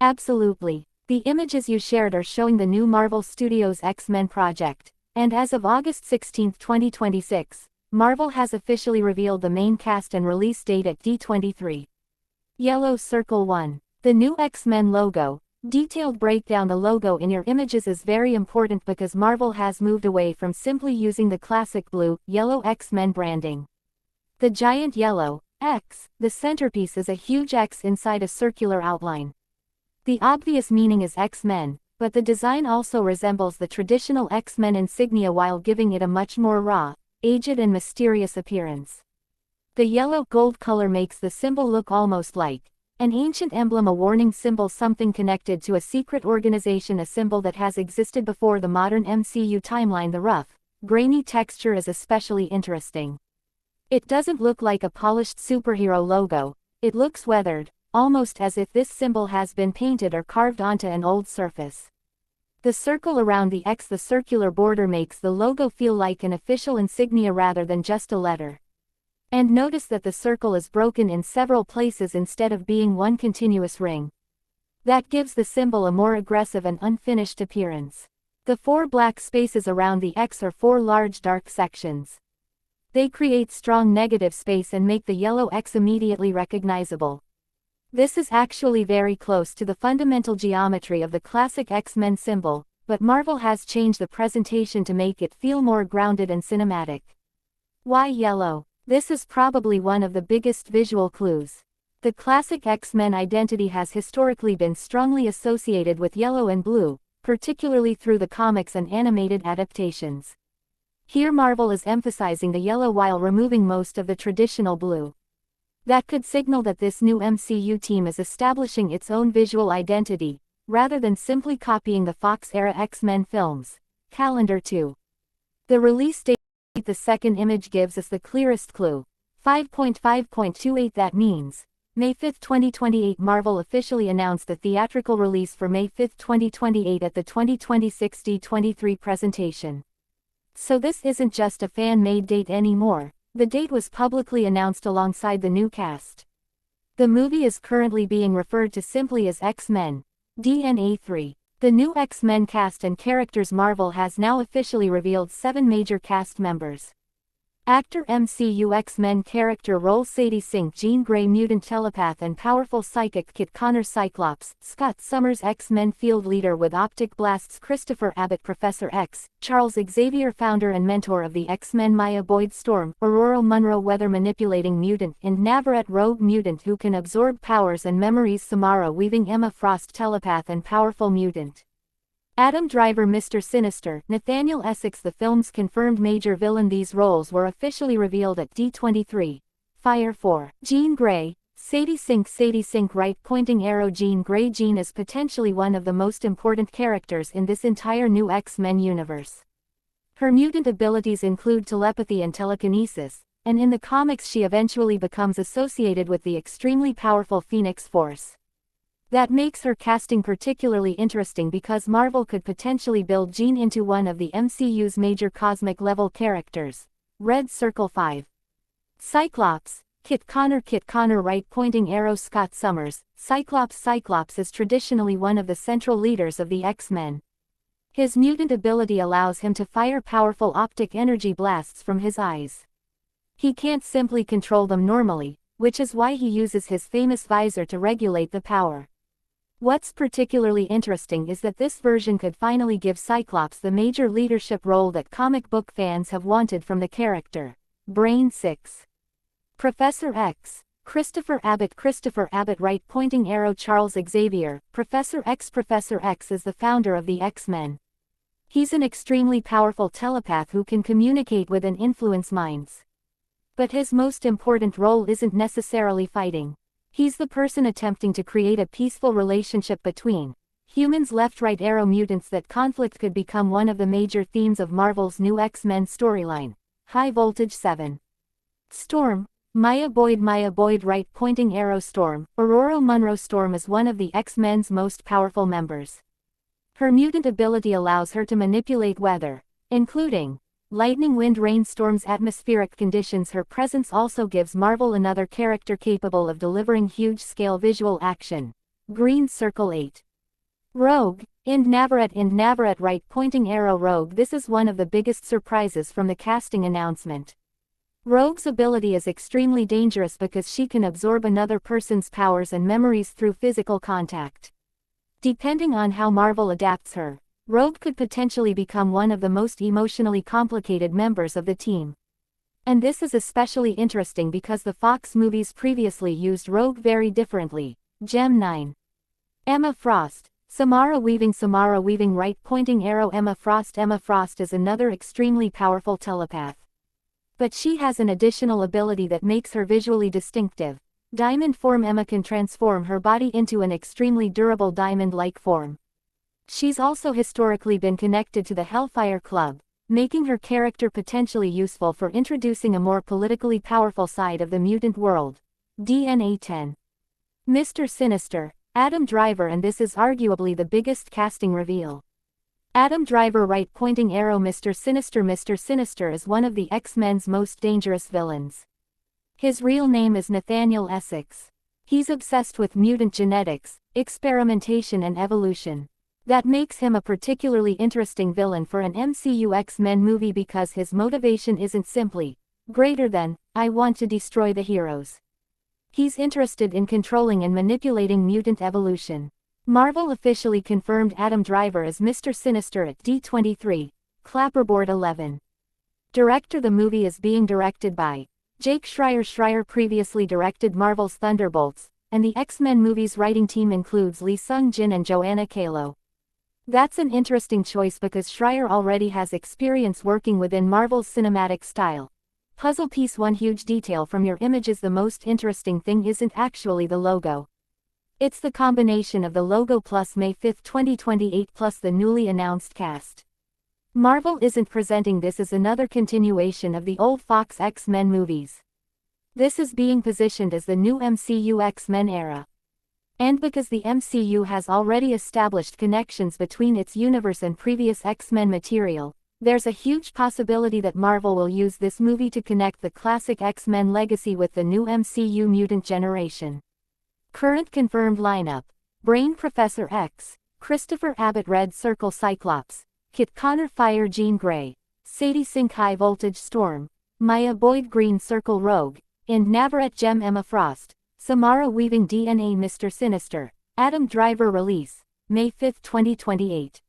Absolutely. The images you shared are showing the new Marvel Studios X-Men project, and as of August 16, 2026, Marvel has officially revealed the main cast and release date at D23. Yellow Circle 1. The new X-Men logo. Detailed breakdown. The logo in your images is very important because Marvel has moved away from simply using the classic blue, yellow X-Men branding. The giant yellow X, the centerpiece, is a huge X inside a circular outline. The obvious meaning is X-Men, but the design also resembles the traditional X-Men insignia while giving it a much more raw, aged and mysterious appearance. The yellow-gold color makes the symbol look almost like an ancient emblem, a warning symbol, something connected to a secret organization, a symbol that has existed before the modern MCU timeline. The rough, grainy texture is especially interesting. It doesn't look like a polished superhero logo, it looks weathered, almost as if this symbol has been painted or carved onto an old surface. The circle around the X, the circular border, makes the logo feel like an official insignia rather than just a letter. And notice that the circle is broken in several places instead of being one continuous ring. That gives the symbol a more aggressive and unfinished appearance. The 4 black spaces around the X are 4 large dark sections. They create strong negative space and make the yellow X immediately recognizable. This is actually very close to the fundamental geometry of the classic X-Men symbol, but Marvel has changed the presentation to make it feel more grounded and cinematic. Why yellow? This is probably one of the biggest visual clues. The classic X-Men identity has historically been strongly associated with yellow and blue, particularly through the comics and animated adaptations. Here Marvel is emphasizing the yellow while removing most of the traditional blue. That could signal that this new MCU team is establishing its own visual identity, rather than simply copying the Fox-era X-Men films. Calendar 2. The release date. The second image gives us the clearest clue. 5.5.28. That means May 5, 2028. Marvel officially announced the theatrical release for May 5, 2028 at the 2026 D23 presentation. So this isn't just a fan-made date anymore. The date was publicly announced alongside the new cast. The movie is currently being referred to simply as X-Men DNA 3. The new X-Men cast and characters. Marvel has now officially revealed 7 major cast members. Actor, MCU X-Men character role: Sadie Sink, Jean Grey, mutant telepath and powerful psychic; Kit Connor, Cyclops; Scott Summers, X-Men field leader with optic blasts; Christopher Abbott, Professor X; Charles Xavier, founder and mentor of the X-Men; Maya Boyd, Storm; Aurora Munro, weather manipulating mutant; and Navarette, rogue mutant who can absorb powers and memories; Samara Weaving, Emma Frost, telepath and powerful mutant; Adam Driver, Mr. Sinister; Nathaniel Essex, the film's confirmed major villain. These roles were officially revealed at D23. Fire 4. Jean Grey, Sadie Sink. Sadie Sink, right pointing arrow. Jean Grey. Jean is potentially one of the most important characters in this entire new X-Men universe. Her mutant abilities include telepathy and telekinesis, and in the comics she eventually becomes associated with the extremely powerful Phoenix Force. That makes her casting particularly interesting because Marvel could potentially build Jean into one of the MCU's major cosmic-level characters. Red Circle 5. Cyclops, Kit Connor. Kit Connor, right pointing arrow. Scott Summers, Cyclops. Cyclops is traditionally one of the central leaders of the X-Men. His mutant ability allows him to fire powerful optic energy blasts from his eyes. He can't simply control them normally, which is why he uses his famous visor to regulate the power. What's particularly interesting is that this version could finally give Cyclops the major leadership role that comic book fans have wanted from the character. Brain 6. Professor X, Christopher Abbott. Christopher Abbott, right pointing arrow. Charles Xavier, Professor X. Professor X is the founder of the X-Men. He's an extremely powerful telepath who can communicate with and influence minds. But his most important role isn't necessarily fighting. He's the person attempting to create a peaceful relationship between humans. Left-right arrow. Mutants. That conflict could become one of the major themes of Marvel's new X-Men storyline. High Voltage 7. Storm, Maya Boyd. Maya Boyd, right pointing arrow. Storm, Aurora Munro. Storm is one of the X-Men's most powerful members. Her mutant ability allows her to manipulate weather, including lightning, wind, rainstorms, atmospheric conditions. Her presence also gives Marvel another character capable of delivering huge-scale visual action. Green Circle 8. Rogue, Ind Navarat right pointing arrow Rogue. This is one of the biggest surprises from the casting announcement. Rogue's ability is extremely dangerous because she can absorb another person's powers and memories through physical contact. Depending on how Marvel adapts her, Rogue could potentially become one of the most emotionally complicated members of the team. And this is especially interesting because the Fox movies previously used Rogue very differently. Gem 9. Emma Frost. Samara Weaving right pointing arrow Emma Frost is another extremely powerful telepath. But she has an additional ability that makes her visually distinctive. Diamond form. Emma can transform her body into an extremely durable diamond-like form. She's also historically been connected to the Hellfire Club, making her character potentially useful for introducing a more politically powerful side of the mutant world. DNA 10. Mr. Sinister, Adam Driver, and this is arguably the biggest casting reveal. Adam Driver right pointing arrow Mr. Sinister. Mr. Sinister is one of the X-Men's most dangerous villains. His real name is Nathaniel Essex. He's obsessed with mutant genetics, experimentation and evolution. That makes him a particularly interesting villain for an MCU X-Men movie because his motivation isn't simply, greater than, I want to destroy the heroes. He's interested in controlling and manipulating mutant evolution. Marvel officially confirmed Adam Driver as Mr. Sinister at D23, Clapperboard 11. Director. The movie is being directed by Jake Schreier. Schreier previously directed Marvel's Thunderbolts, and the X-Men movie's writing team includes Lee Sung-jin and Joanna Kalo. That's an interesting choice because Schreier already has experience working within Marvel's cinematic style. Puzzle piece. One huge detail from your images. The most interesting thing isn't actually the logo. It's the combination of the logo plus May 5, 2028 plus the newly announced cast. Marvel isn't presenting this as another continuation of the old Fox X-Men movies. This is being positioned as the new MCU X-Men era. And because the MCU has already established connections between its universe and previous X-Men material, there's a huge possibility that Marvel will use this movie to connect the classic X-Men legacy with the new MCU mutant generation. Current confirmed lineup: Brain Professor X, Christopher Abbott Red Circle Cyclops, Kit Connor Fire Jean Grey, Sadie Sink High Voltage Storm, Maya Boyd Green Circle Rogue, Ind Navarat Gem Emma Frost, Samara Weaving DNA Mr. Sinister, Adam Driver. Release May 5, 2028.